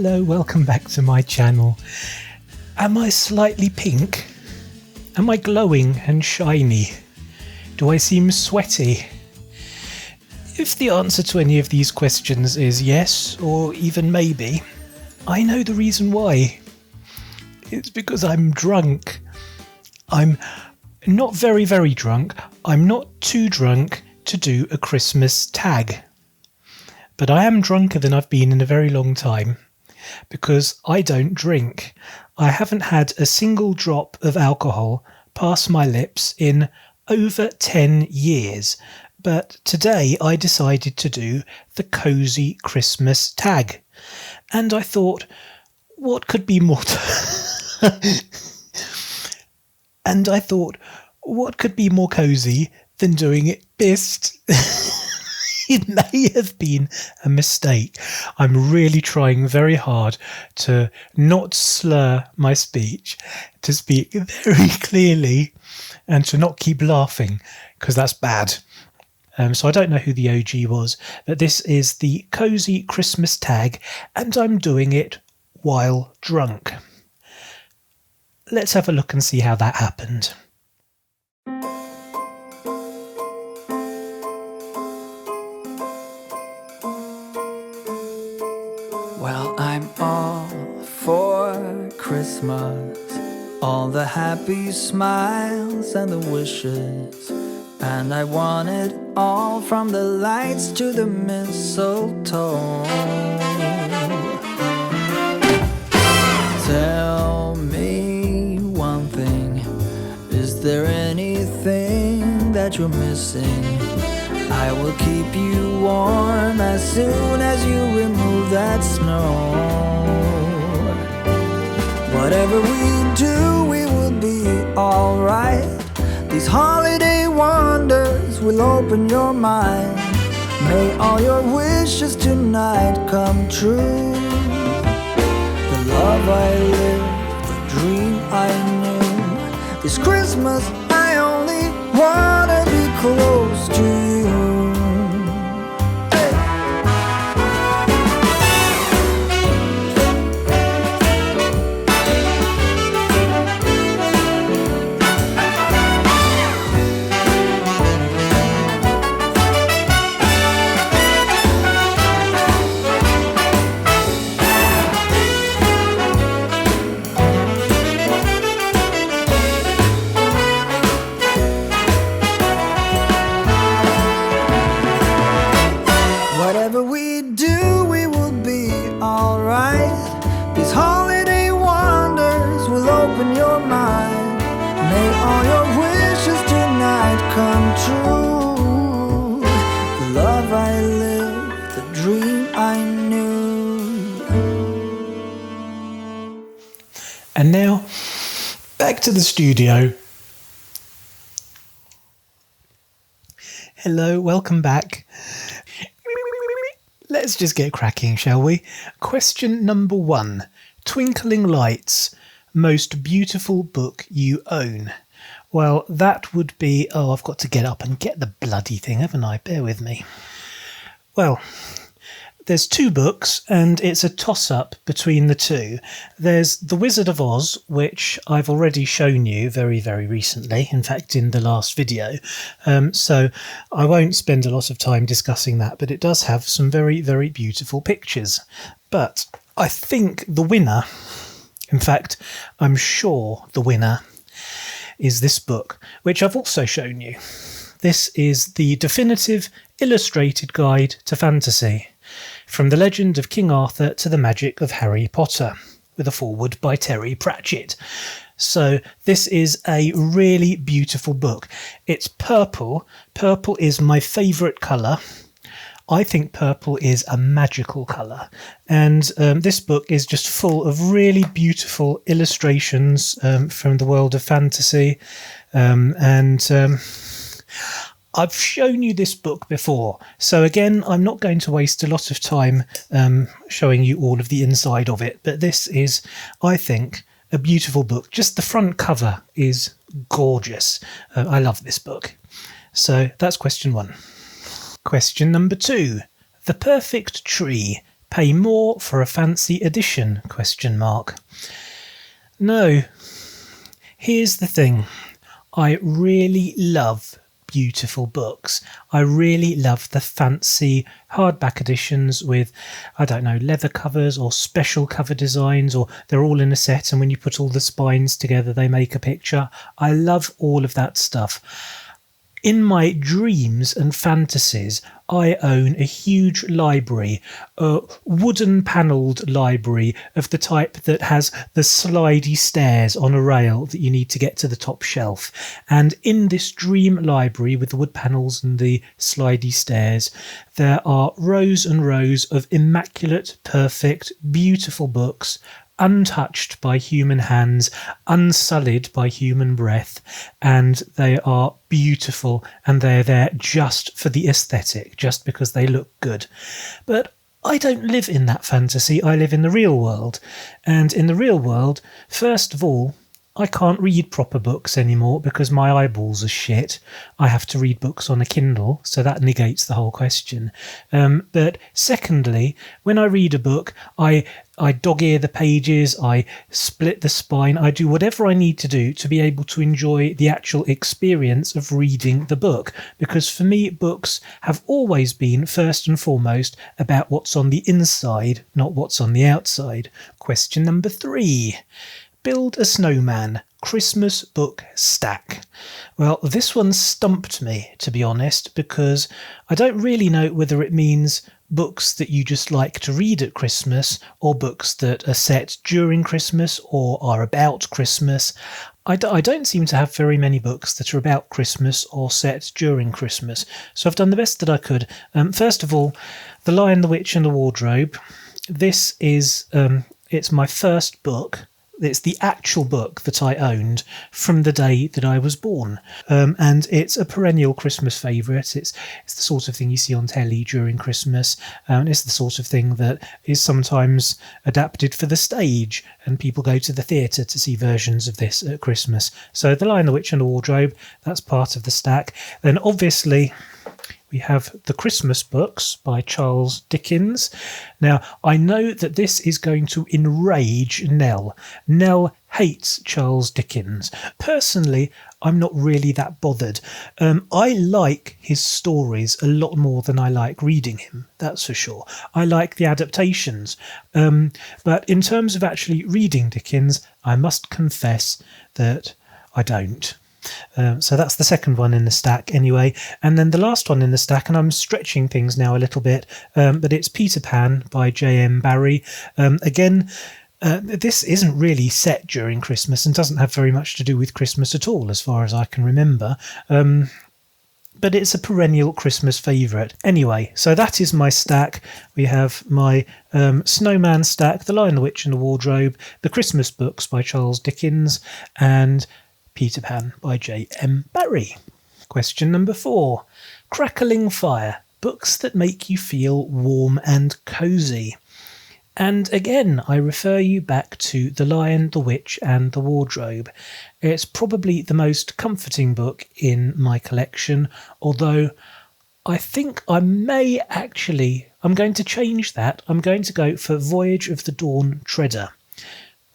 Hello, welcome back to my channel. Am I slightly pink? Am I glowing and shiny? Do I seem sweaty? If the answer to any of these questions is yes, or even maybe, I know the reason why. It's because I'm drunk. I'm not very, very drunk. I'm not too drunk to do a Christmas tag. But I am drunker than I've been in a very long time, because I don't drink. I haven't had a single drop of alcohol pass my lips in over 10 years. But today I decided to do the Cosy Christmas Tag. And I thought, what could be more cozy than doing it pissed? It may have been a mistake. I'm really trying very hard to not slur my speech, to speak very clearly, and to not keep laughing, because that's bad. So I don't know who the OG was, but this is the Cosy Christmas Tag, and I'm doing it while drunk. Let's have a look and see how that happened. Well, I'm all for Christmas, all the happy smiles and the wishes, and I want it all from the lights to the mistletoe. Tell me one thing, is there anything that you're missing? I will keep you warm as soon as you remove that snow. Whatever we do, we will be alright. These holiday wonders will open your mind. May all your wishes tonight come true. The love I lived, the dream I knew. This Christmas I only wanna be close to you. Whatever we do, we will be alright. These holiday wonders will open your mind. May all your wishes tonight come true. The love I lived, the dream I knew. And now, back to the studio. Hello, welcome back. Let's just get cracking, shall we? Question number 1. Twinkling Lights, most beautiful book you own. Well, that would be... Oh, I've got to get up and get the bloody thing, haven't I? Bear with me. Well, there's 2 books, and it's a toss-up between the 2. There's The Wizard of Oz, which I've already shown you very, very recently, in fact, in the last video. So I won't spend a lot of time discussing that, but it does have some very, very beautiful pictures. But I think the winner, in fact, I'm sure the winner, is this book, which I've also shown you. This is the definitive illustrated guide to fantasy. From the Legend of King Arthur to the Magic of Harry Potter, with a foreword by Terry Pratchett. So this is a really beautiful book. It's purple. Purple is my favourite colour. I think purple is a magical colour. And this book is just full of really beautiful illustrations from the world of fantasy. I've shown you this book before, so again, I'm not going to waste a lot of time showing you all of the inside of it, but this is, I think, a beautiful book. Just the front cover is gorgeous. I love this book. So that's question 1. Question number 2. The Perfect Tree, Pay more for a fancy edition? ? No. Here's the thing. I really love beautiful books. I really love the fancy hardback editions with, I don't know, leather covers or special cover designs, or they're all in a set and when you put all the spines together they make a picture. I love all of that stuff. In my dreams and fantasies, I own a huge library, a wooden panelled library of the type that has the slidey stairs on a rail that you need to get to the top shelf. And in this dream library with the wood panels and the slidey stairs, there are rows and rows of immaculate, perfect, beautiful books, untouched by human hands, unsullied by human breath, and they are beautiful, and they're there just for the aesthetic, just because they look good. But I don't live in that fantasy, I live in the real world. And in the real world, first of all, I can't read proper books anymore because my eyeballs are shit. I have to read books on a Kindle, so that negates the whole question. But secondly, when I read a book, I dog-ear the pages, I split the spine, I do whatever I need to do to be able to enjoy the actual experience of reading the book. Because for me, books have always been, first and foremost, about what's on the inside, not what's on the outside. Question number 3. Build a snowman. Christmas book stack. Well, this one stumped me, to be honest, because I don't really know whether it means books that you just like to read at Christmas, or books that are set during Christmas or are about Christmas. I don't seem to have very many books that are about Christmas or set during Christmas, so I've done the best that I could. First of all, The Lion, the Witch and the Wardrobe. This is it's my first book. It's the actual book that I owned from the day that I was born. And it's a perennial Christmas favourite. It's the sort of thing you see on telly during Christmas. It's the sort of thing that is sometimes adapted for the stage, and people go to the theatre to see versions of this at Christmas. So The Lion, the Witch and the Wardrobe, that's part of the stack. Then obviously we have the Christmas books by Charles Dickens. Now, I know that this is going to enrage Nell. Nell hates Charles Dickens. Personally, I'm not really that bothered. I like his stories a lot more than I like reading him, that's for sure. I like the adaptations. But in terms of actually reading Dickens, I must confess that I don't. So that's the second one in the stack anyway. And then the last one in the stack, and I'm stretching things now a little bit, but it's Peter Pan by J.M. Barrie. This isn't really set during Christmas and doesn't have very much to do with Christmas at all, as far as I can remember. But it's a perennial Christmas favourite. Anyway, so that is my stack. We have my Snowman stack, The Lion, the Witch and the Wardrobe, the Christmas books by Charles Dickens, and Peter Pan by J.M. Barrie. Question number 4. Crackling Fire. Books that make you feel warm and cosy. And again, I refer you back to The Lion, the Witch and the Wardrobe. It's probably the most comforting book in my collection, although I think I'm going to change that. I'm going to go for Voyage of the Dawn Treader.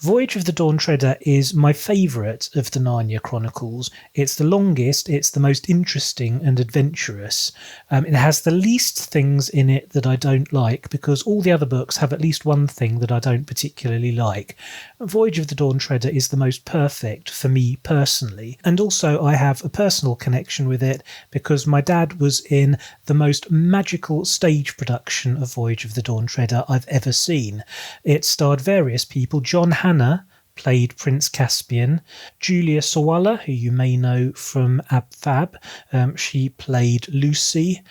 Voyage of the Dawn Treader is my favourite of the Narnia Chronicles. It's the longest, it's the most interesting and adventurous. It has the least things in it that I don't like, because all the other books have at least one thing that I don't particularly like. Voyage of the Dawn Treader is the most perfect for me personally, and also I have a personal connection with it because my dad was in the most magical stage production of Voyage of the Dawn Treader I've ever seen. It starred various people. John Hannah played Prince Caspian. Julia Sawalha, who you may know from Ab Fab, she played Lucy.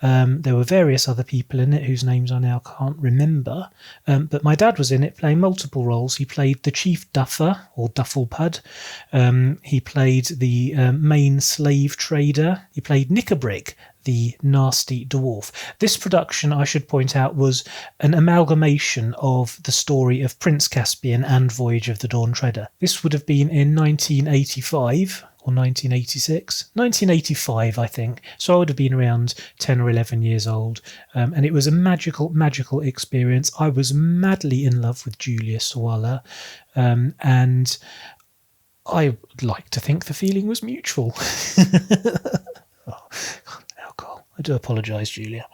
There were various other people in it whose names I now can't remember, but my dad was in it playing multiple roles. He played the chief duffer, or dufflepud. He played the main slave trader. He played Nickabrick, the nasty dwarf. This production, I should point out, was an amalgamation of the story of Prince Caspian and Voyage of the Dawn Treader. This would have been in 1985, or 1986, 1985, I think. So I would have been around 10 or 11 years old. And it was a magical experience. I was madly in love with Julia Sawalha. And I would like to think the feeling was mutual. Alcohol. I do apologise, Julia.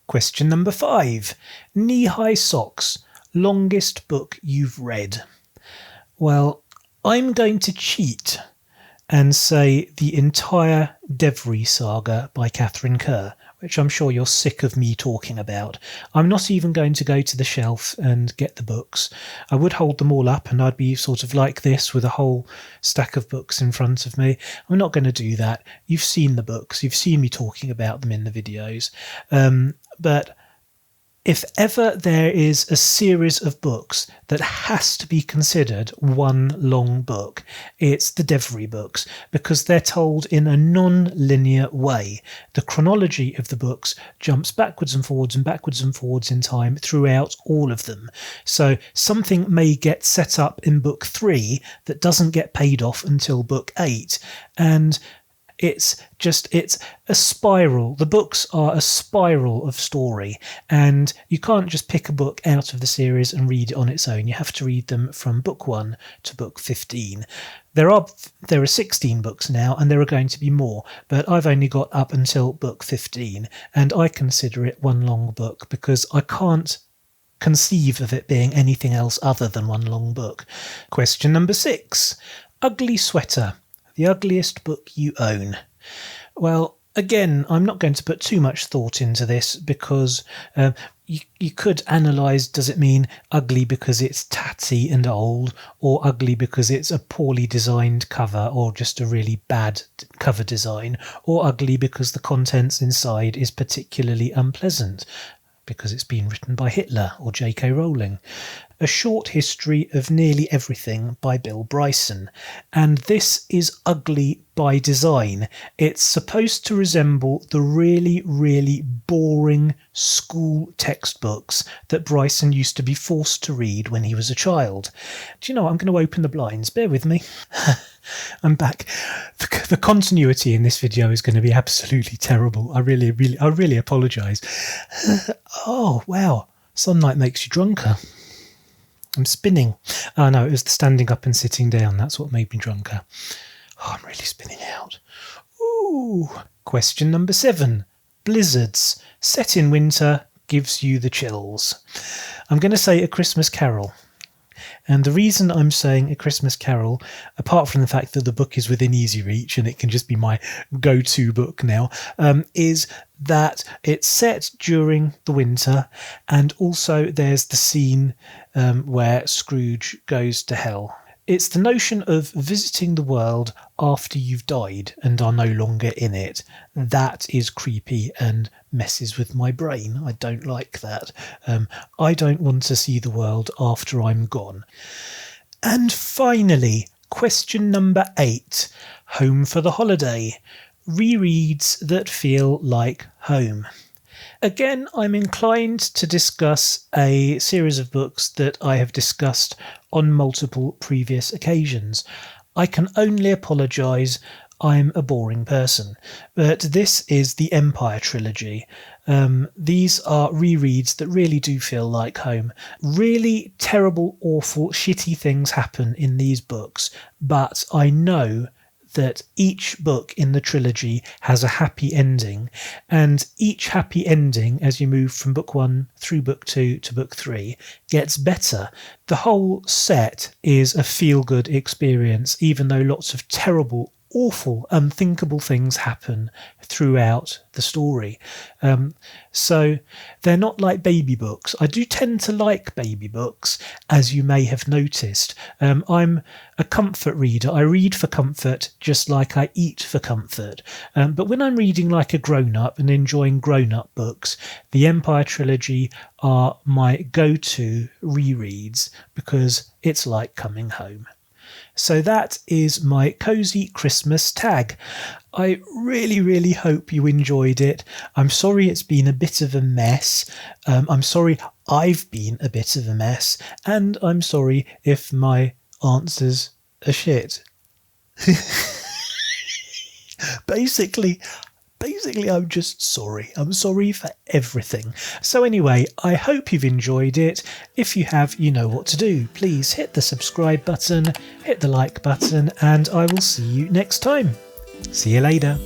Question number 5. Knee-high socks. Longest book you've read. Well, I'm going to cheat and say the entire Devry saga by Catherine Kerr, which I'm sure you're sick of me talking about. I'm not even going to go to the shelf and get the books. I would hold them all up and I'd be sort of like this with a whole stack of books in front of me. I'm not going to do that. You've seen the books. You've seen me talking about them in the videos. But if ever there is a series of books that has to be considered one long book, it's the Devry books, because they're told in a non-linear way. The chronology of the books jumps backwards and forwards in time throughout all of them. So something may get set up in book 3 that doesn't get paid off until book 8. And it's a spiral. The books are a spiral of story, and you can't just pick a book out of the series and read it on its own. You have to read them from book 1 to book 15. There are 16 books now, and there are going to be more, but I've only got up until book 15, and I consider it one long book because I can't conceive of it being anything else other than one long book. Question number 6. Ugly Sweater. The ugliest book you own. Well, again, I'm not going to put too much thought into this because you could analyse, does it mean ugly because it's tatty and old, or ugly because it's a poorly designed cover or just a really bad cover design, or ugly because the contents inside is particularly unpleasant because it's been written by Hitler or J.K. Rowling. A Short History of Nearly Everything by Bill Bryson. And this is ugly by design. It's supposed to resemble the really boring school textbooks that Bryson used to be forced to read when he was a child. Do you know what? I'm going to open the blinds. Bear with me. I'm back. The continuity in this video is going to be absolutely terrible. I really apologise. Oh, wow. Sunlight makes you drunker. I'm spinning. Oh no, it was the standing up and sitting down. That's what made me drunker. Oh, I'm really spinning out. Ooh. Question number 7. Blizzards. Set in winter, gives you the chills. I'm going to say A Christmas Carol. And the reason I'm saying A Christmas Carol, apart from the fact that the book is within easy reach and it can just be my go-to book now, is that it's set during the winter, and also there's the scene where Scrooge goes to hell. It's the notion of visiting the world after you've died and are no longer in it. That is creepy and messes with my brain. I don't like that. I don't want to see the world after I'm gone. And finally, question number 8. Home for the holiday. Rereads that feel like home. Again, I'm inclined to discuss a series of books that I have discussed on multiple previous occasions. I can only apologise, I'm a boring person. But this is the Empire trilogy. These are rereads that really do feel like home. Really terrible, awful, shitty things happen in these books, but I know that each book in the trilogy has a happy ending, and each happy ending, as you move from book 1 through book 2 to book 3, gets better. The whole set is a feel-good experience, even though lots of terrible, awful, unthinkable things happen throughout the story. So they're not like baby books. I do tend to like baby books, as you may have noticed. I'm a comfort reader. I read for comfort just like I eat for comfort. But when I'm reading like a grown-up and enjoying grown-up books, the Empire trilogy are my go-to rereads because it's like coming home. So that is my Cosy Christmas tag. I really hope you enjoyed it. I'm sorry it's been a bit of a mess. I'm sorry I've been a bit of a mess. And I'm sorry if my answers are shit. Basically, I'm just sorry. I'm sorry for everything. So anyway, I hope you've enjoyed it. If you have, you know what to do. Please hit the subscribe button, hit the like button, and I will see you next time. See you later.